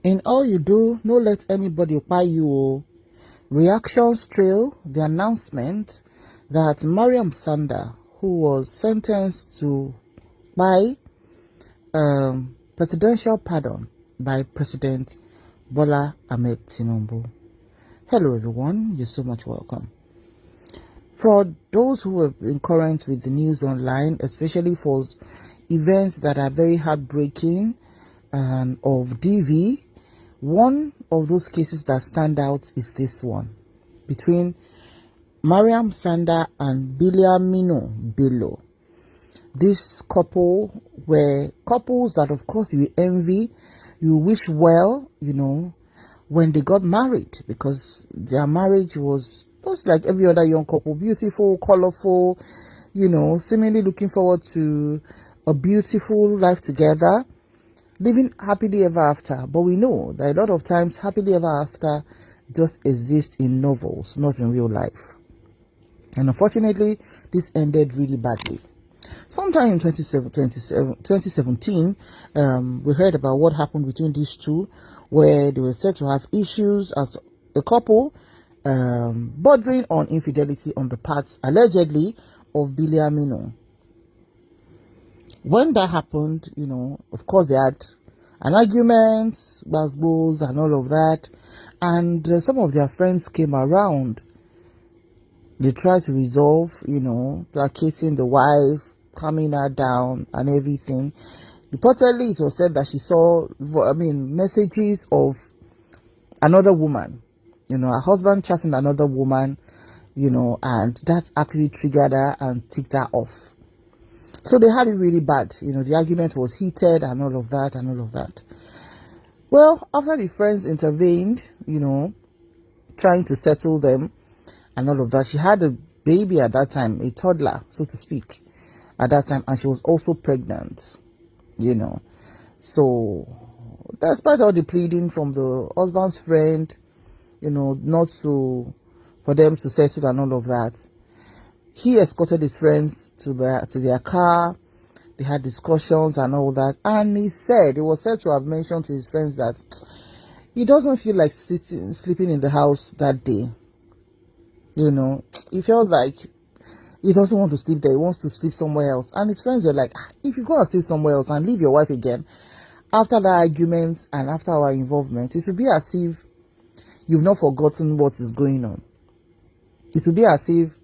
In all you do, no let anybody buy you. Reactions trail the announcement that Mariam Sanda, who was sentenced to buy presidential pardon by President Bola Ahmed Tinubu. Hello everyone, you're so much welcome. For those who have been current with the news online, especially for events that are very heartbreaking of DV, one of those cases that stand out is this one between Mariam Sanda and Biliamino Bello. This couple were couples that of course you envy, you wish well, when they got married, because their marriage was just like every other young couple, beautiful, colorful, seemingly looking forward to a beautiful life together, living happily ever after. But we know that a lot of times happily ever after just exists in novels, not in real life. And unfortunately, this ended really badly. Sometime in 2017, we heard about what happened between these two, where they were said to have issues as a couple, bordering on infidelity on the part, allegedly, of Biliamino. When that happened, of course they had an argument, basbos and all of that, and some of their friends came around. They tried to resolve, placating the wife, calming her down and everything. Reportedly, it was said that she saw, messages of another woman, her husband chatting another woman, and that actually triggered her and ticked her off. So they had it really bad. The argument was heated and all of that. Well, after the friends intervened, trying to settle them and all of that, she had a baby at that time, a toddler, so to speak, at that time, and she was also pregnant, So, despite all the pleading from the husband's friend, not for them to settle and all of that, he escorted his friends to their car. They had discussions and all that, and he was said to have mentioned to his friends that he doesn't feel like sleeping in the house that day. He felt like he doesn't want to sleep there. He wants to sleep somewhere else. And his friends were like, if you go and sleep somewhere else and leave your wife again, after the argument and after our involvement, it will be as if you've not forgotten what is going on. It will be as if,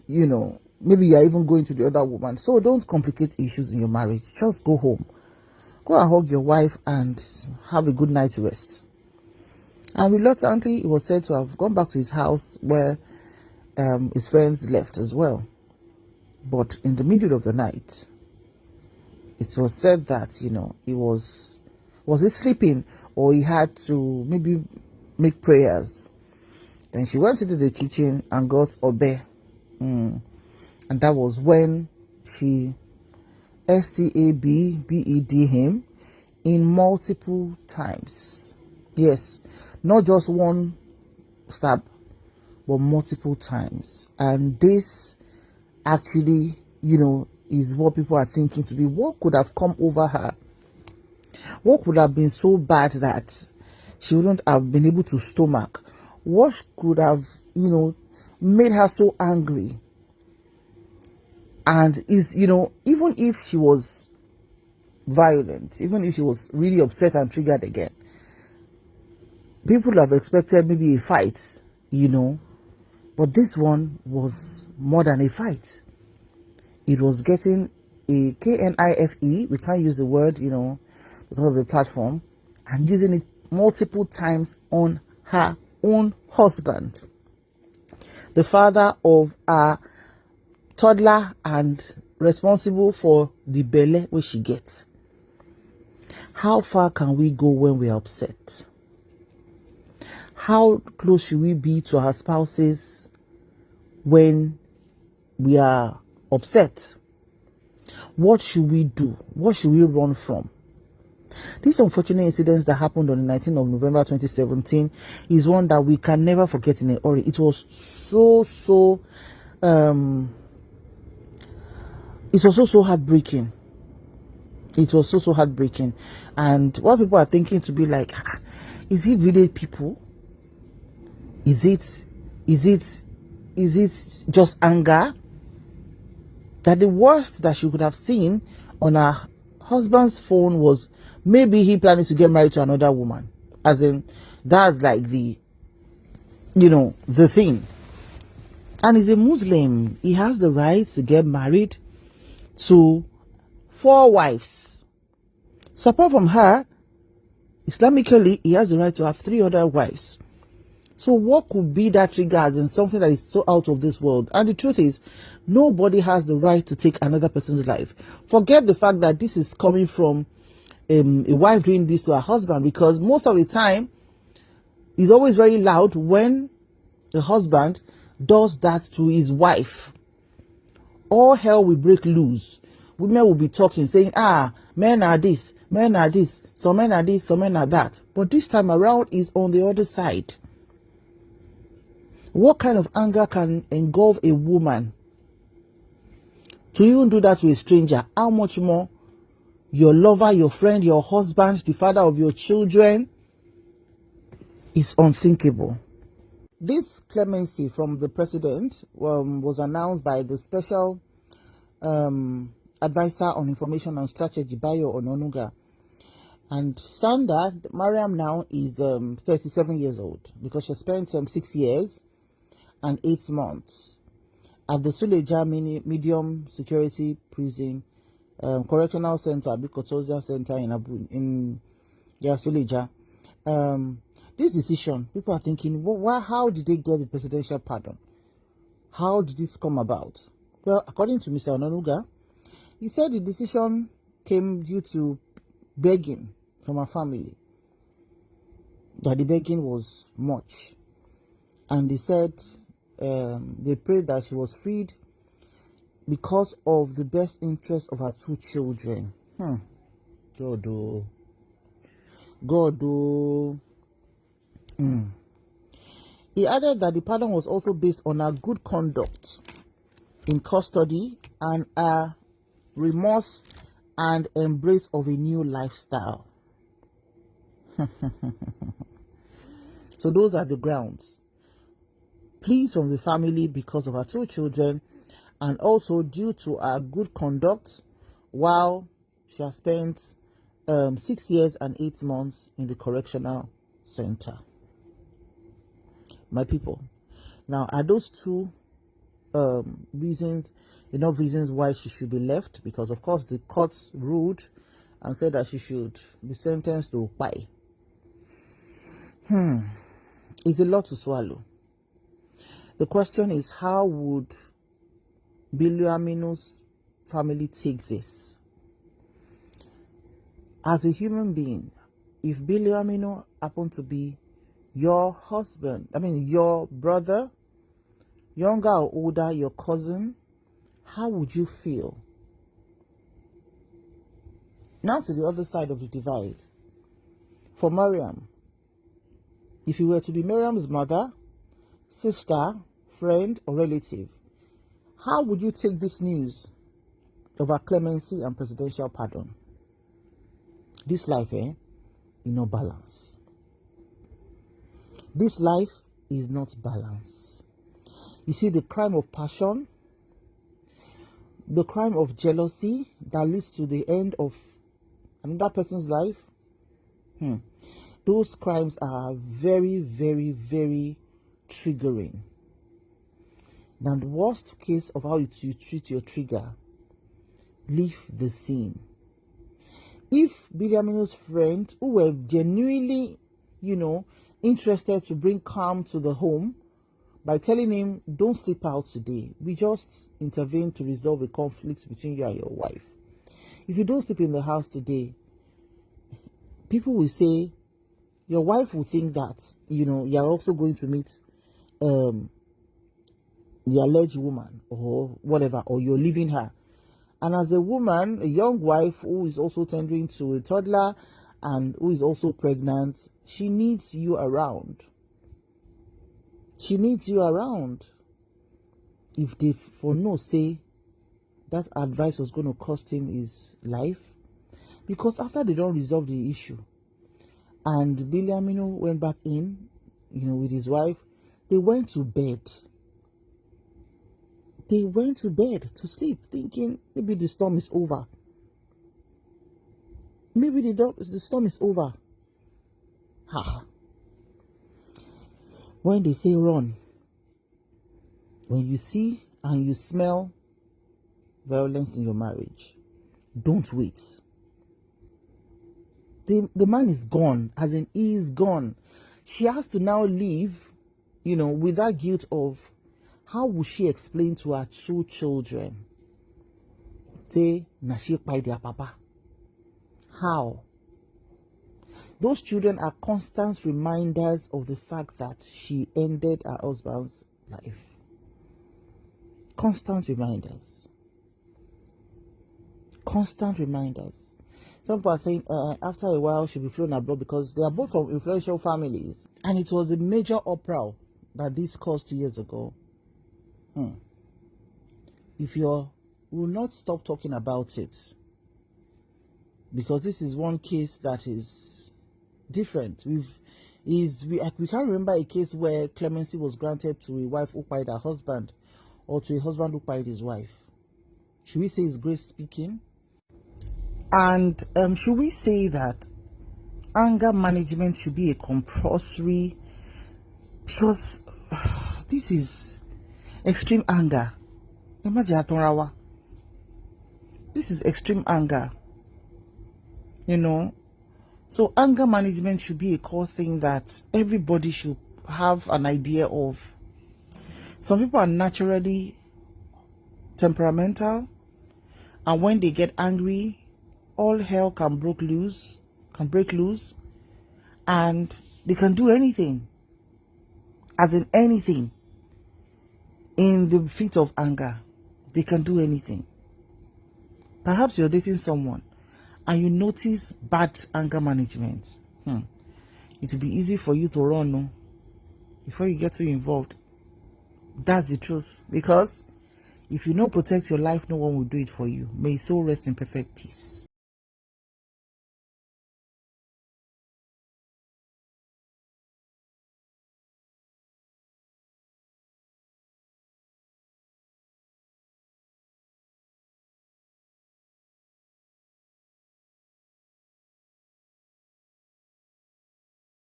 maybe you're even going to the other woman. So don't complicate issues in your marriage. Just go home. Go and hug your wife and have a good night's rest. And reluctantly, he was said to have gone back to his house where his friends left as well. But in the middle of the night, it was said that, he was he sleeping, or he had to maybe make prayers. Then she went into the kitchen and got obe. And that was when she stabbed him in multiple times. Yes, not just one stab, but multiple times. And this actually, is what people are thinking to be what could have come over her. What could have been so bad that she wouldn't have been able to stomach? What could have, made her so angry? And is, even if she was violent, even if she was really upset and triggered again, people would have expected maybe a fight, but this one was more than a fight. It was getting a knife, we can't use the word, because of the platform, and using it multiple times on her own husband, the father of a toddler and responsible for the belle which she gets. How far can we go when we're upset? How close should we be to our spouses when we are upset? What should we do? What should we run from? This unfortunate incident that happened on the 19th of November 2017 is one that we can never forget in a hurry. It was so heartbreaking. It was so heartbreaking. And what people are thinking to be like, Is it village people? Is it just anger? That the worst that she could have seen on her husband's phone was maybe he planning to get married to another woman. As in, that's like the thing. And he's a Muslim. He has the right to get married to 4 wives. So apart from her, Islamically, he has the right to have 3 other wives. So what could be that trigger as in something that is so out of this world? And the truth is, nobody has the right to take another person's life. Forget the fact that this is coming from a wife doing this to her husband, because most of the time, it's always very loud when the husband does that to his wife. All hell will break loose. Women will be talking, saying, men are this, some men are this, some men are that. But this time around is on the other side. What kind of anger can engulf a woman to even do that to a stranger? How much more your lover, your friend, your husband, the father of your children? Is unthinkable. This clemency from the president was announced by the special advisor on information and strategy, Bayo Ononuga. And Sanda, Mariam now is 37 years old because she spent 6 years and 8 months at the Suleja Medium Security Prison Correctional Center, Bikotoza Center in Suleja. This decision, people are thinking, how did they get the presidential pardon? How did this come about? Well, according to Mr. Ononuga, he said the decision came due to begging from her family, that the begging was much. And they said they prayed that she was freed because of the best interest of her 2 children. God, oh. God, oh. He added that the pardon was also based on her good conduct in custody and a remorse and embrace of a new lifestyle. So those are the grounds. Pleas from the family because of her 2 children and also due to her good conduct while she has spent 6 years and 8 months in the correctional center. My people, now are those 2 reasons enough reasons why she should be left? Because of course the courts ruled and said that she should be sentenced to pie. It's a lot to swallow. The question is, how would Biliamino's family take this? As a human being, if Biliamino happened to be your husband, your brother, younger or older, your cousin, how would you feel? Now to the other side of the divide. For Mariam, if you were to be Mariam's mother, sister, friend, or relative, how would you take this news of her clemency and presidential pardon? This life, is no balance. This life is not balanced. You see, the crime of passion, the crime of jealousy that leads to the end of another person's life, those crimes are very, very, very triggering. Now, the worst case of how you treat your trigger, leave the scene. If Biliamino's friends who were genuinely, interested to bring calm to the home by telling him, don't sleep out today, we just intervene to resolve a conflict between you and your wife. If you don't sleep in the house today, people will say, your wife will think that, you're also going to meet the alleged woman or whatever, or you're leaving her. And as a woman, a young wife who is also tending to a toddler and who is also pregnant, she needs you around. She needs you around. If they for no say that advice was going to cost him his life, because after they don't resolve the issue, And Biliamino went back in, with his wife. They went to bed. They went to bed to sleep, thinking maybe the storm is over. Maybe the storm is over. Ha. When they say run, when you see and you smell violence in your marriage, don't wait. The man is gone, as in he is gone. She has to now leave, with that guilt of how will she explain to her 2 children? Say, na she by their papa. How? Those children are constant reminders of the fact that she ended her husband's life. Constant reminders. Constant reminders. Some people are saying after a while she'll be flown abroad because they are both from influential families. And it was a major uproar that this caused 2 years ago. If you will not stop talking about it, because this is one case that is different. We can't remember a case where clemency was granted to a wife who married her husband or to a husband who married his wife. Should we say it's grace speaking? And should we say that anger management should be a compulsory, because this is extreme anger. This is extreme anger. So anger management should be a core thing that everybody should have an idea of. Some people are naturally temperamental, and when they get angry, all hell can break loose, and they can do anything, as in anything, in the fit of anger. They can do anything. Perhaps you're dating someone and you notice bad anger management. It will be easy for you to run, no? Before you get too involved. That's the truth. Because if you don't protect your life, no one will do it for you. May your soul rest in perfect peace.